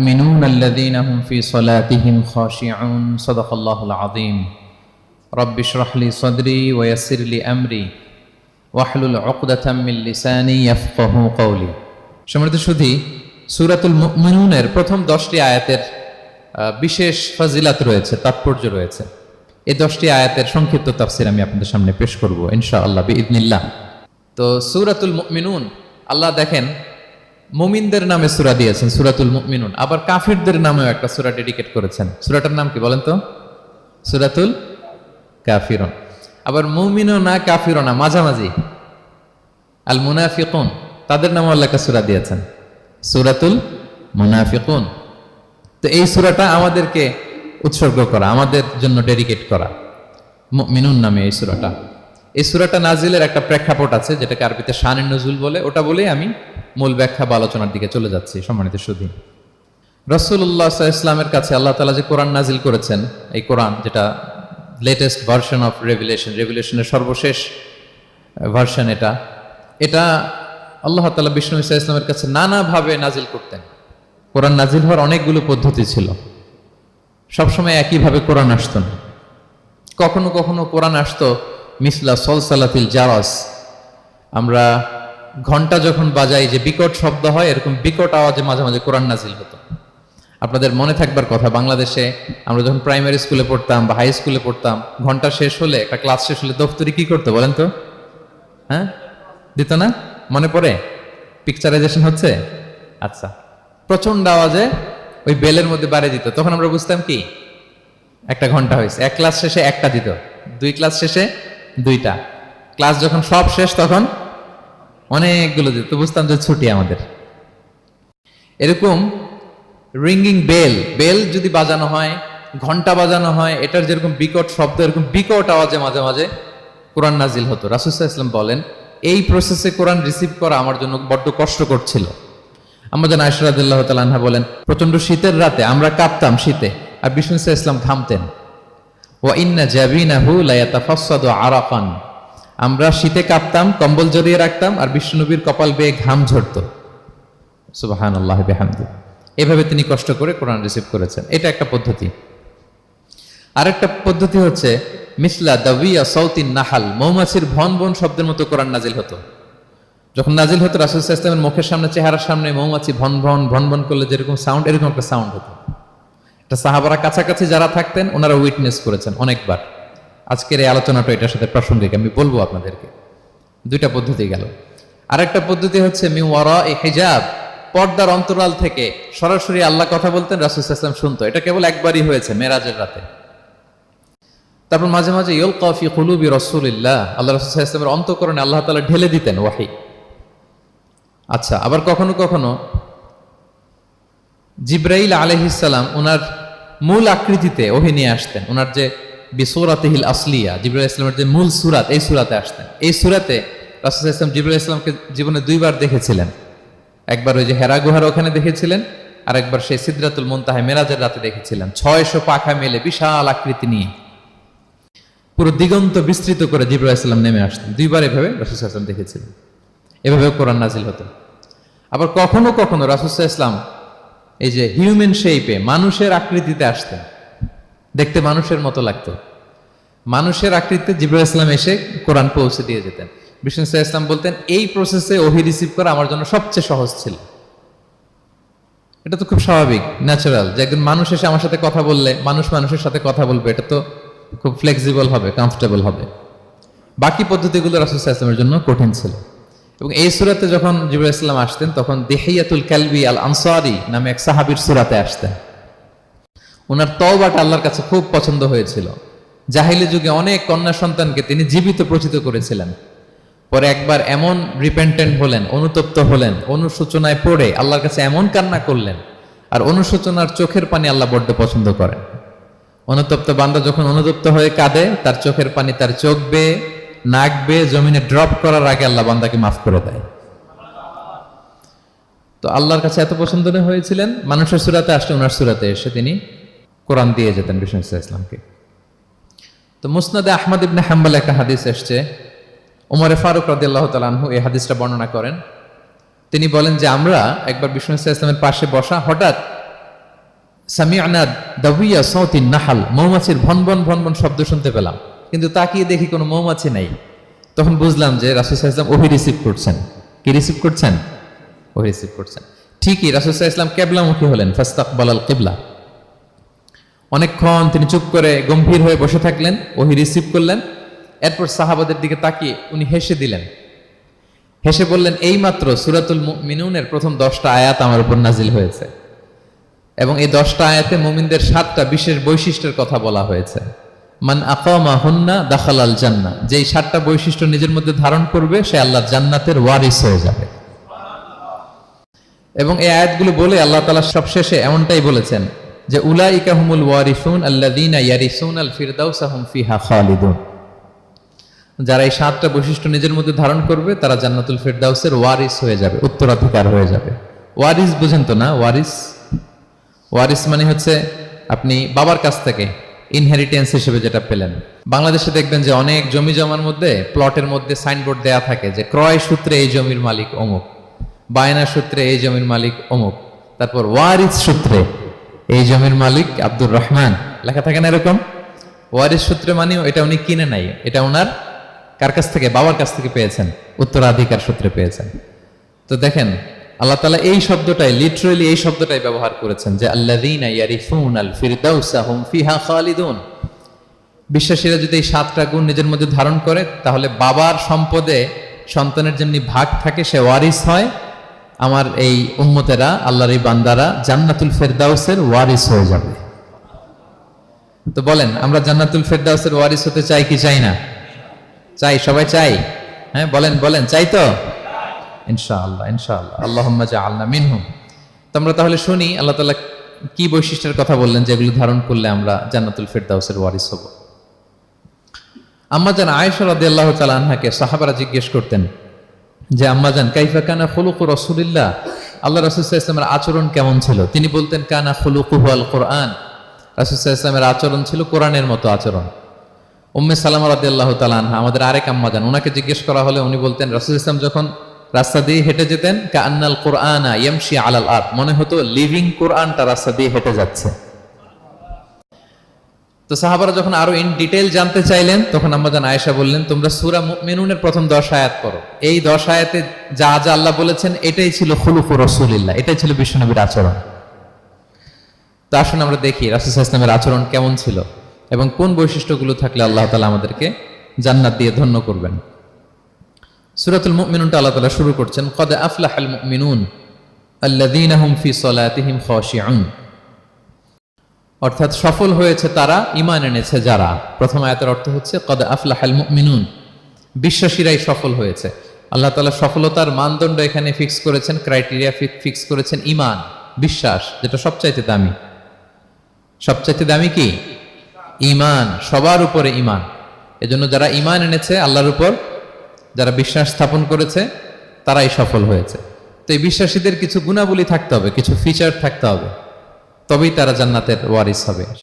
المؤمنون الذين هم في صلاتهم خاشعون صدق الله العظيم رب اشرح لي صدري ويسر لي أمري واحلل عقدة من لساني يفقهوا قولي সম্মানিত সুধী সূরাতুল মুমিনুনের প্রথম 10টি আয়াতের বিশেষ ফজিলত রয়েছে, তাৎপর্য রয়েছে। এই 10টি আয়াতের সংক্ষিপ্ত তাফসীর আমি আপনাদের সামনে পেশ করব ইনশাআল্লাহ বিইذنিল্লাহ। তো সূরাতুল মুমিনুন, আল্লাহ দেখেন মুমিনদের নামে সূরা দিয়েছেন সূরাতুল মুমিনুন, আবার কাফিরদের নামেও একটা সূরা ডেডিকেট করেছেন। সূরাটার নাম কি বলেন তো? সূরাতুল কাফিরুন। আবার মুমিনুন না কাফিরুন না, মাঝামাঝি আল মুনাফিকুন, তাদের নামে আল্লাহ একটা সূরা দিয়েছেন সূরাতুল মুনাফিকুন। তো এই সূরাটা আমাদেরকে উৎসর্গ করা, আমাদের জন্য ডেডিকেট করা, মুমিনুন নামে এই সূরাটা। এই সূরাটা নাজিলের একটা প্রেক্ষাপট আছে, যেটাকে আরবিতে শানে নুজুল বলে। ওটা বলেই আমি মূল ব্যাখ্যা বা আলোচনার দিকে চলে যাচ্ছি। সম্মানিত সুধী, রাসূলুল্লাহ সাল্লাল্লাহু আলাইহি ওয়াসাল্লামের কাছে আল্লাহ তাআলা যে কোরআন নাজিল করেছেন, এই কোরআন যেটা লেটেস্ট ভার্সন অফ রেভিলেশনের সর্বশেষ ভার্সন, এটা আল্লাহ তাআলা বিষ্ণু ঈসা ইসলামের কাছে নানাভাবে নাজিল করতেন। কোরআন নাজিল হওয়ার অনেকগুলো পদ্ধতি ছিল, সবসময় একইভাবে কোরআন আসতো না। কখনো কখনো কোরআন আসতো মিসলা সলসালাতিল জারাস, আমরা ঘন্টা যখন বাজাই যে বিকট শব্দ হয়, এরকম বিকট আওয়াজে মাঝে মাঝে কোরআন নাজিল হতো। আপনাদের মনে থাকবার কথা, বাংলাদেশে আমরা যখন প্রাইমারি স্কুলে পড়তাম বা হাই স্কুলে পড়তাম, ঘন্টা শেষ হলে, একটা ক্লাস শেষ হলে দফতরি কি করতো বলেন তো? হ্যাঁ, দিত না? মনে পড়ে? পিকচারাইজেশন হচ্ছে? আচ্ছা, প্রচন্ড আওয়াজে ওই বেলের মধ্যে বাড়ি দিত। তখন আমরা বুঝতাম কি একটা ঘন্টা হয়েছে। এক ক্লাস শেষে একটা দিত, 2 ক্লাস শেষে 2টা, ক্লাস যখন সব শেষ তখন অনেকগুলো দিত, তো বুঝতাম যে ছুটি আমাদের। এরকম রিঙ্গিং বেল যদি বাজানো হয়, ঘন্টা বাজানো হয়, এটার যেরকম বিকট শব্দ, এরকম বিকট আওয়াজে মাঝে মাঝে কোরআন নাজিল হতো। রাসূল সাল্লাল্লাহু আলাইহি ওয়াসাল্লাম বলেন, এই প্রসেসে কোরআন রিসিভ করা আমার জন্য বড্ড কষ্টকর ছিল। আমাদের আয়েশা রাদিয়াল্লাহু তাআলা আনহা বলেন, প্রচন্ড শীতের রাতে আমরা কাঁপতাম শীতে, আর বিষ্ণু সাল্লাল্লাহু আলাইহি ওয়াসাল্লাম ঘামতেন। ওয়া ইন্না জাবিনাহু লা ইয়াতাফাসসাদু আরাকান, আমরা শীতে কাঁপতাম, কম্বল জড়িয়ে রাখতাম, আর বিষ্ণুনবীর কপাল বেয়ে ঘাম ঝরতো। সুবহানাল্লাহি বিহামদি। এভাবে তিনি কষ্ট করে কোরআন রিসিভ করেছেন। এটা একটা পদ্ধতি। আরেকটা পদ্ধতি হচ্ছে মিসলা দাবিয়া সাউতিন নাহাল, মৌমাছির ভন ভন শব্দের মতো কোরআন নাজিল হতো। যখন নাজিল হতো, রাসূল সাল্লাল্লাহু আলাইহি ওয়াসাল্লামের মুখের সামনে, চেহারার সামনে মৌমাছি ভন ভন ভন ভন করলে যেরকম সাউন্ড, এরকম একটা সাউন্ড হতো। এটা সাহাবারা কাছাকাছি যারা থাকতেন ওনারা উইটনেস করেছেন অনেকবার। আজকের এই আলোচনাটা এটার সাথে প্রাসঙ্গিক, আমি বলবো আপনাদেরকে। 2টা পদ্ধতি গেল। আরেকটা পদ্ধতি হচ্ছে মিন ওয়ারাই হিজাব, পর্দার অন্তরাল থেকে সরাসরি আল্লাহ কথা বলতেন, রাসূল সাল্লাল্লাহু আলাইহি ওয়াসাল্লাম শুনতো। এটা কেবল একবারই হয়েছে, মেরাজের রাতে। তারপর মাঝে মাঝে ইউলকা ফি কুলুবি রাসূলিল্লাহ, আল্লাহ রাসূল সাল্লাল্লাহু আলাইহি ওয়াসাল্লামের অন্তঃকরণে আল্লাহ তাআলা ঢেলে দিতেন ওয়াহী। আচ্ছা, আবার কখনো কখনো জিবরাইল আলাইহিস সালাম ওনার মূল আকৃতিতে ওহী নিয়ে আসতেন। ওনার যে বিসূরাতিহিল আসলিয়া, জিবরাইল আলাইহিস সালামের যে মূল সূরাত, এই সূরাতে আসতেন। এই সূরাতে রাসূল সাল্লাল্লাহু আলাইহি ওয়াসাল্লাম জিবরাইল আলাইহিস সালামকে জীবনে 2বার দেখেছিলেন। একবার ওই যে হেরা গুহার ওখানে দেখেছিলেন, আর একবার সেই সিদরাতুল মুনতাহা মেরাজের রাতে দেখেছিলেন। 600 পাখা মেলে বিশাল আকৃতি নিয়ে পুরো দিগন্ত বিস্তৃত করে জিবরাইল আলাইহিস সালাম নেমে আসতেন। 2বার এভাবে রাসূল সাল্লাল্লাহু আলাইহি ওয়াসাল্লাম দেখেছিলেন। এভাবেও কোরআন নাজিল হতো। আবার কখনো কখনো রাসূল সাল্লাল্লাহু আলাইহি ওয়াসাল্লাম এই যে হিউম্যান শেপে, মানুষের আকৃতিতে আসতেন, দেখতে মানুষের মতো লাগতো। মানুষের আকৃতিতে জিবরাইল আলাইহিস সালাম এসে কোরআন পৌঁছে দিয়ে যেতেন। বিষ্ণু সাল্লাল্লাহু আলাইহি ওয়াসাল্লাম বলতেন, এই প্রসেসে ওহী রিসিভ করা আমার জন্য সবচেয়ে সহজ ছিল। এটা তো খুব স্বাভাবিক, ন্যাচারাল, যে একজন মানুষ এসে আমার সাথে কথা বললে, মানুষ মানুষের সাথে কথা বলবে, এটা তো খুব ফ্লেক্সিবল হবে, কমফোর্টেবল হবে। বাকি পদ্ধতিগুলো রাসূল সাল্লাল্লাহু আলাইহি ওয়াসাল্লামের জন্য কঠিন ছিল। এবং এই সূরাতে যখন জিবরাইল আলাইহিস সালাম আসতেন, তখন দিহিয়াতুল কালবি আল আনসারী নামে এক সাহাবীর সূরাতে আসতেন। ওনার তওবাটা আল্লাহর কাছে খুব পছন্দ হয়েছিল। জাহিলি যুগে অনেক কন্যা সন্তানকে তিনি জীবিত প্রচিত করেছিলেন। পরে একবার এমন রিপেন্টেন্ট হলেন, অনুতপ্ত হলেন, অনুশোচনায় পড়ে আল্লাহর কাছে এমন কান্না করলেন, আর অনুশোচনার চোখের পানি আল্লাহ বড্ড পছন্দ করেন। অনুতপ্ত বান্দা যখন অনুতপ্ত হয়ে কাঁদে, তার চোখের পানি তার চোখ বেয়ে, নাক বেয়ে জমিনে ড্রপ করার আগে আল্লাহ বান্দাকে মাফ করে দেয়। তো আল্লাহর কাছে এত পছন্দ হয়েছিলেন, মানুষের সূরাতে আসলে ওনার সূরাতে এসে তিনি কোরআন দিয়ে যেতেন বিষ্ণু সাল্লাল্লাহু আলাইহি ওয়াসাল্লামকে। তো মুসনাদে আহমদ ইবনে হাম্বল একটা হাদিস এসছে, ওমর ফারুক রাদিয়াল্লাহু তাআলা আনহু এই হাদিসটা বর্ণনা করেন। তিনি বলেন যে আমরা একবার বিষ্ণু সাল্লাল্লাহু আলাইহি ওয়াসাল্লামের পাশে বসা, হঠাৎ সামি'না দাবিয়া সাউতিন নাহাল, মৌমাছির ভনভন ভনভন শব্দ শুনতে পেলাম, কিন্তু তাকিয়ে দেখি কোনো মৌমাছি নাই। তখন বুঝলাম যে রাসূল সাল্লাল্লাহু আলাইহি ওয়াসাল্লাম ওহী রিসিভ করছেন। কি রিসিভ করছেন? ওহী রিসিভ করছেন। ঠিকই রাসূল সাল্লাল্লাহু আলাইহি ওয়াসাল্লাম কিবলামুখী হলেন, ফাস্তাকবালাল কিবলা। অনেকক্ষণ তিনি চুপ করে গম্ভীর হয়ে বসে থাকলেন, ওহী রিসিভ করলেন। এরপর সাহাবাদের দিকে তাকিয়ে উনি হেসে দিলেন। হেসে বললেন, এইমাত্র সূরাতুল মুমিনুনের প্রথম 10টা আয়াত আমার উপর নাজিল হয়েছে, এবং এই 10টা আয়াতে মুমিনদের 7টা বিশেষ বৈশিষ্ট্যের কথা বলা হয়েছে। মান আকামা হুন্না দাখালাল জান্নাহ, যেই 7টা বৈশিষ্ট্য নিজের মধ্যে ধারণ করবে সে আল্লাহর জান্নাতের ওয়ারিস হয়ে যাবে। এবং এই আয়াতগুলো বলে আল্লাহ তাআলা সবশেষে এমনটাই বলেছেন যে উলাইকা হুমুল ওয়ারিসুন আল্লাযীনা ইয়ারিসুনাল ফিরদাউসা হুম ফিহা খালিদুন। যারা এই 7টা বৈশিষ্ট্য নিজের মধ্যে ধারণ করবে তারা জান্নাতুল ফিরদাউসের ওয়ারিস হয়ে যাবে, উত্তরাধিকার হয়ে যাবে। ওয়ারিস বুঝেন তো না? ওয়ারিস, ওয়ারিস মানে হচ্ছে আপনি বাবার কাছ থেকে ইনহেরিটেন্স হিসেবে যেটা পেলেন। বাংলাদেশে দেখবেন যে অনেক জমি জমার মধ্যে প্লটের মধ্যে সাইনবোর্ড দেয়া থাকে যে ক্রয় সূত্রে এই জমির মালিক অমুক, বায়না সূত্রে এই জমির মালিক অমুক, তারপর ওয়ারিস সূত্রে এই জমির মালিক আব্দুর রহমান লেখা থাকে না এরকম। ওয়ারিস সূত্রে মানেও এটা উনি কিনে নাই, এটা ওনার কার কাছ থেকে? বাবার কাছ থেকে পেয়েছেন, উত্তরাধিকার সূত্রে পেয়েছেন। তো দেখেন আল্লাহ তাআলা এই শব্দটাই, লিটারালি এই শব্দটাই ব্যবহার করেছেন যে আল্লাযীনা ইয়ারিসুনাল ফিরদাউসা হুম ফিহা খালিদুন। বিশ্বাসীরা যদি এই 7টা গুণ নিজের মধ্যে ধারণ করে তাহলে বাবার সম্পদে সন্তানের যেমনি ভাগ থাকে সে ওয়ারিস হয়, আমার এই উম্মতেরা, আল্লাহর এই বান্দারা জান্নাতুল ফিরদাউসের ওয়ারিস হয়ে যাবে। তো বলেন আমরা জান্নাতুল ফিরদাউসের ওয়ারিস হতে চাই কি চাই না? চাই, সবাই চাই। হ্যাঁ বলেন বলেন, চাই তো? ইনশাআল্লাহ ইনশাআল্লাহ, আল্লাহুম্মা জাআলনা মিনহুম। তো আমরা তাহলে শুনি আল্লাহ তাআলা কি বৈশিষ্ট্যের কথা বললেন যেগুলো ধারণ করলে আমরা জান্নাতুল ফিরদাউসের ওয়ারিস হব। আম্মা জান আয়েশা রাদিয়াল্লাহু তাআলা আনহাকে সাহাবারা জিজ্ঞেস করতেন যে আম্মা জান কাইফা কানা খুলুকু রাসূলিল্লাহ, আল্লাহ রাসূল সাল্লাল্লাহু আলাইহি ওয়াসাল্লামের আচরণ কেমন ছিল? তিনি বলতেন কানা খুলুকুহু আল কুরআন, রাসূল সাল্লাল্লাহু আলাইহি ওয়াসাল্লামের আচরণ ছিল কোরআনের মতো আচরণ। উম্মে সালামা রাদিয়াল্লাহু তাআলা আনহা আমাদের আরেক আম্মা জান, ওনাকে জিজ্ঞেস করা হলে উনি বলতেন রাসূল সাল্লাল্লাহু আলাইহি ওয়াসাল্লাম যখন রাস্তা দিয়ে হেঁটে যেতেন কাআন্নাল কুরআনা ইয়ামশি আলাল আরদ, মনে হতো লিভিং কোরআনটা রাস্তা দিয়ে হেঁটে যাচ্ছে। তো সাহাবারা যখন আরো ইন ডিটেইল জানতে চাইলেন তখন আম্মা জান আয়েশা বললেন তোমরা সূরা মুমিনুনের প্রথম 10 আয়াত পড়ো, এই 10 আয়াতে যা যা আল্লাহ বলেছেন এটাই ছিল খুলুকু রাসূলিল্লাহ, এটাই ছিল বিশ্বনবীর আচরণ। তো আসুন আমরা দেখি রাসূল সাল্লাল্লাহু আলাইহি ওয়াসাল্লামের আচরণ কেমন ছিল এবং কোন বৈশিষ্ট্যগুলো থাকলে আল্লাহ তাআলা আমাদেরকে জান্নাত দিয়ে ধন্য করবেন। সূরাতুল মুমিনুনটা আল্লাহ তাআলা শুরু করছেন ক্বাদ আফলাহাল মুমিনুন আল্লাযীনা হুম ফি সালাতিহিম খাশিউন, অর্থাৎ সফল হয়েছে তারা, ঈমান এনেছে যারা। প্রথম আয়াতের অর্থ হচ্ছে ক্বাদ আফলাহাল মুমিনুন, বিশ্বাসীরাই সফল হয়েছে। আল্লাহ তাআলা সফলতার মানদণ্ড এখানে ফিক্স করেছেন, ক্রাইটেরিয়া ফিক্স করেছেন ঈমান, বিশ্বাস, যেটা সবচাইতে দামি। সবচাইতে দামি কি? ঈমান, সবার উপরে ঈমান। এজন্য যারা ঈমান এনেছে আল্লাহর উপর, যারা বিশ্বাস স্থাপন করেছে তারাই সফল হয়েছে। তো এই বিশ্বাসীদের কিছু গুণাবলী থাকতে হবে, কিছু ফিচার থাকতে হবে, তবেই তারা জান্নাতের ওয়ারিস হবে।